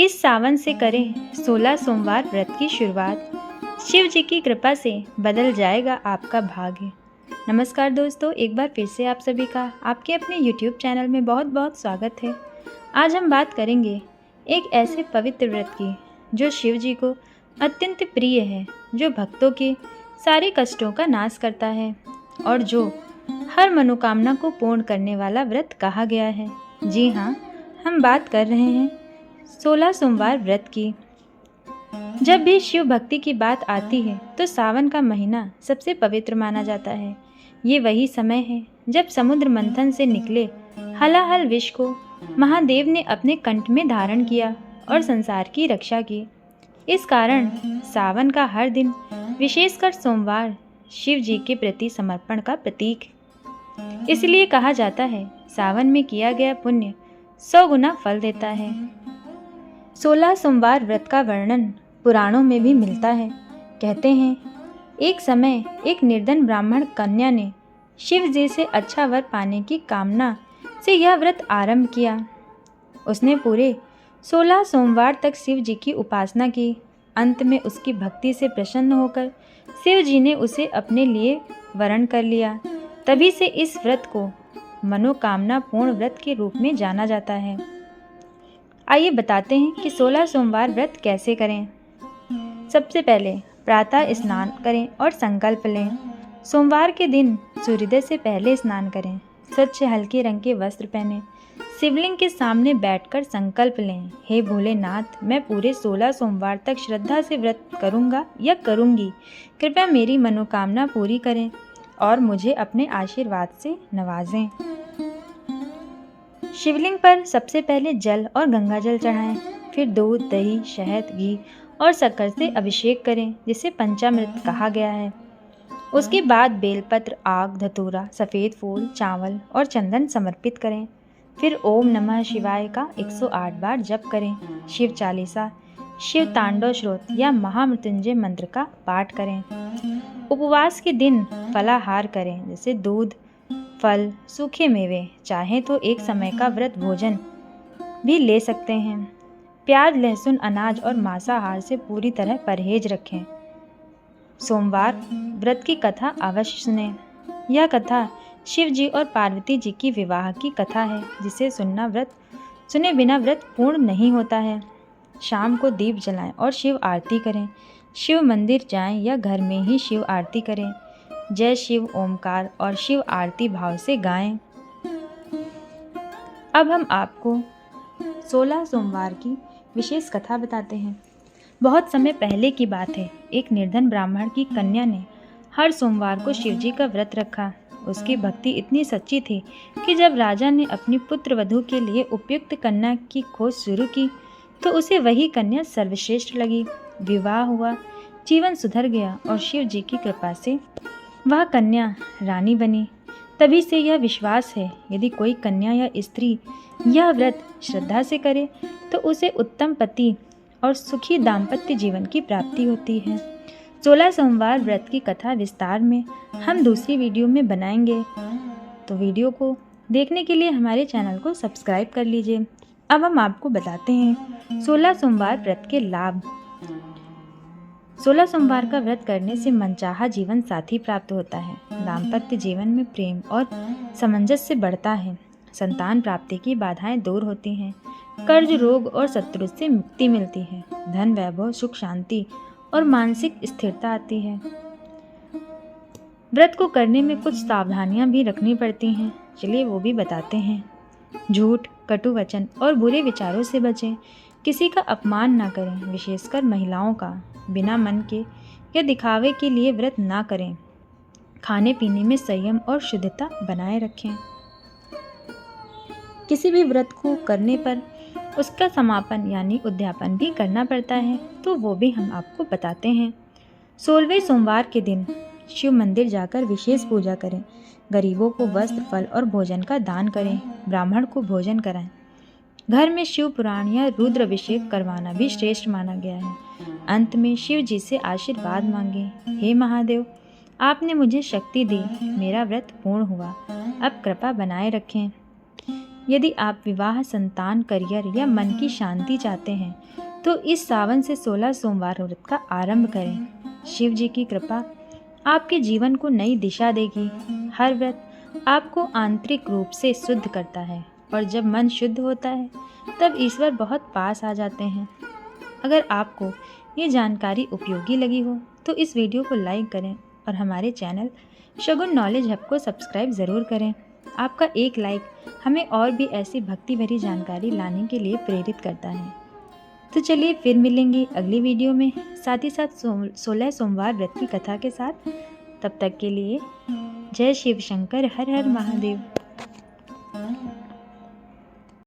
इस सावन से करें 16 सोमवार व्रत की शुरुआत। शिव जी की कृपा से बदल जाएगा आपका भाग्य। नमस्कार दोस्तों, एक बार फिर से आप सभी का आपके अपने YouTube चैनल में बहुत बहुत स्वागत है। आज हम बात करेंगे एक ऐसे पवित्र व्रत की जो शिव जी को अत्यंत प्रिय है, जो भक्तों के सारे कष्टों का नाश करता है और जो हर मनोकामना को पूर्ण करने वाला व्रत कहा गया है। जी हाँ, हम बात कर रहे हैं 16 सोमवार व्रत की। जब भी शिव भक्ति की बात आती है तो सावन का महीना सबसे पवित्र माना जाता है। ये वही समय है जब समुद्र मंथन से निकले हलाहल विष को महादेव ने अपने कंठ में धारण किया और संसार की रक्षा की। इस कारण सावन का हर दिन, विशेषकर सोमवार, शिव जी के प्रति समर्पण का प्रतीक है। इसलिए कहा जाता है, सावन में किया गया पुण्य 100 गुना फल देता है। 16 सोमवार व्रत का वर्णन पुराणों में भी मिलता है। कहते हैं, एक समय एक निर्धन ब्राह्मण कन्या ने शिव जी से अच्छा वर पाने की कामना से यह व्रत आरंभ किया। उसने पूरे 16 सोमवार तक शिव जी की उपासना की। अंत में उसकी भक्ति से प्रसन्न होकर शिव जी ने उसे अपने लिए वरण कर लिया। तभी से इस व्रत को मनोकामना पूर्ण व्रत के रूप में जाना जाता है। आइए बताते हैं कि 16 सोमवार व्रत कैसे करें। सबसे पहले प्रातः स्नान करें और संकल्प लें। सोमवार के दिन सूर्योदय से पहले स्नान करें। स्वच्छ हल्के रंग के वस्त्र पहनें। शिवलिंग के सामने बैठकर संकल्प लें, हे भोलेनाथ, मैं पूरे 16 सोमवार तक श्रद्धा से व्रत करूंगा या करूंगी। कृपया मेरी मनोकामना पूरी करें और मुझे अपने आशीर्वाद से नवाजें। शिवलिंग पर सबसे पहले जल और गंगा जल चढ़ाएं, फिर दूध, दही, शहद, घी और शक्कर से अभिषेक करें, जिसे पंचामृत कहा गया है। उसके बाद बेलपत्र, आग, धतूरा, सफ़ेद फूल, चावल और चंदन समर्पित करें। फिर ओम नमः शिवाय का 108 बार जप करें। शिव चालीसा, शिव तांडव स्तोत्र या महामृत्युंजय मंत्र का पाठ करें। उपवास के दिन फलाहार करें, जैसे दूध, फल, सूखे मेवे। चाहें तो एक समय का व्रत भोजन भी ले सकते हैं। प्याज, लहसुन, अनाज और मांसाहार से पूरी तरह परहेज रखें। सोमवार व्रत की कथा अवश्य सुनें। यह कथा शिव जी और पार्वती जी की विवाह की कथा है, जिसे सुने बिना व्रत पूर्ण नहीं होता है। शाम को दीप जलाएं और शिव आरती करें। शिव मंदिर जाएं या घर में ही शिव आरती करें। जय शिव ओमकार और शिव आरती भाव से गाएं। अब हम आपको 16 सोमवार की विशेष कथा बताते हैं। बहुत समय पहले की बात है, एक निर्धन ब्राह्मण की कन्या ने हर सोमवार को शिव जी का व्रत रखा। उसकी भक्ति इतनी सच्ची थी कि जब राजा ने अपनी पुत्र वधू के लिए उपयुक्त कन्या की खोज शुरू की तो उसे वही कन्या सर्वश्रेष्ठ लगी। विवाह हुआ, जीवन सुधर गया और शिव जी की कृपा से वह कन्या रानी बनी। तभी से यह विश्वास है, यदि कोई कन्या या स्त्री यह व्रत श्रद्धा से करे तो उसे उत्तम पति और सुखी दाम्पत्य जीवन की प्राप्ति होती है। 16 सोमवार व्रत की कथा विस्तार में हम दूसरी वीडियो में बनाएंगे, तो वीडियो को देखने के लिए हमारे चैनल को सब्सक्राइब कर लीजिए। अब हम आपको बताते हैं 16 सोमवार व्रत के लाभ। 16 सोमवार का व्रत करने से मनचाहा जीवन साथी प्राप्त होता है। दाम्पत्य जीवन में प्रेम और सामंजस्य बढ़ता है। संतान प्राप्ति की बाधाएं दूर होती हैं। कर्ज, रोग और शत्रु से मुक्ति मिलती है। धन, वैभव, सुख, शांति और मानसिक स्थिरता आती है। व्रत को करने में कुछ सावधानियां भी रखनी पड़ती हैं, चलिए वो भी बताते हैं। झूठ, कटु वचन और बुरे विचारों से बचें। किसी का अपमान ना करें, विशेषकर महिलाओं का। बिना मन के या दिखावे के लिए व्रत ना करें। खाने पीने में संयम और शुद्धता बनाए रखें। किसी भी व्रत को करने पर उसका समापन यानी उद्यापन भी करना पड़ता है, तो वो भी हम आपको बताते हैं। 16वें सोमवार के दिन शिव मंदिर जाकर विशेष पूजा करें। गरीबों को वस्त्र, फल और भोजन का दान करें। ब्राह्मण को भोजन कराएं। घर में शिव पुराण या रुद्र अभिषेक करवाना भी श्रेष्ठ माना गया है। अंत में शिव जी से आशीर्वाद मांगे, हे महादेव, आपने मुझे शक्ति दी, मेरा व्रत पूर्ण हुआ, अब कृपा बनाए रखें। यदि आप विवाह, संतान, करियर या मन की शांति चाहते हैं तो इस सावन से 16 सोमवार व्रत का आरंभ करें। शिव जी की कृपा आपके जीवन को नई दिशा देगी। हर व्रत आपको आंतरिक रूप से शुद्ध करता है और जब मन शुद्ध होता है तब ईश्वर बहुत पास आ जाते हैं। अगर आपको ये जानकारी उपयोगी लगी हो तो इस वीडियो को लाइक करें और हमारे चैनल शगुन नॉलेज हब को सब्सक्राइब ज़रूर करें। आपका एक लाइक हमें और भी ऐसी भक्ति भरी जानकारी लाने के लिए प्रेरित करता है। तो चलिए फिर मिलेंगे अगली वीडियो में, साथ ही साथ 16 सोमवार व्रत की कथा के साथ। तब तक के लिए जय शिव शंकर, हर हर महादेव।